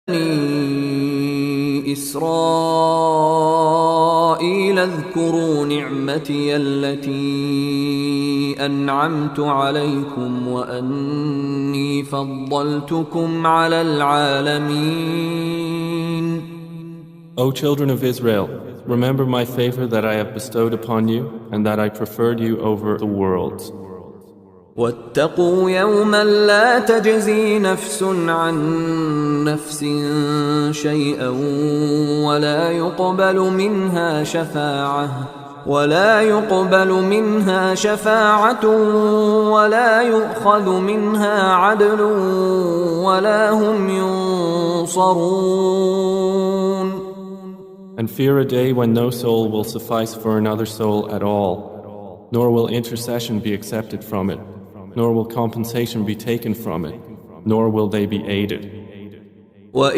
بني إسرائيل اذكروا نعمتي التي أنعمت عليكم وأني فضلتكم على العالمين. O children of Israel, remember my favor that I have bestowed upon you and that I preferred you over the worlds. واتقوا يوما لا تجزي نفس عن نفس شيئا ولا يقبل منها شفاعة ولا يؤخذ منها عدل ولا هم ينصرون. And fear a day when no soul will suffice for another soul at all, nor will intercession be accepted from it, nor will compensation be taken from it, nor will they be aided.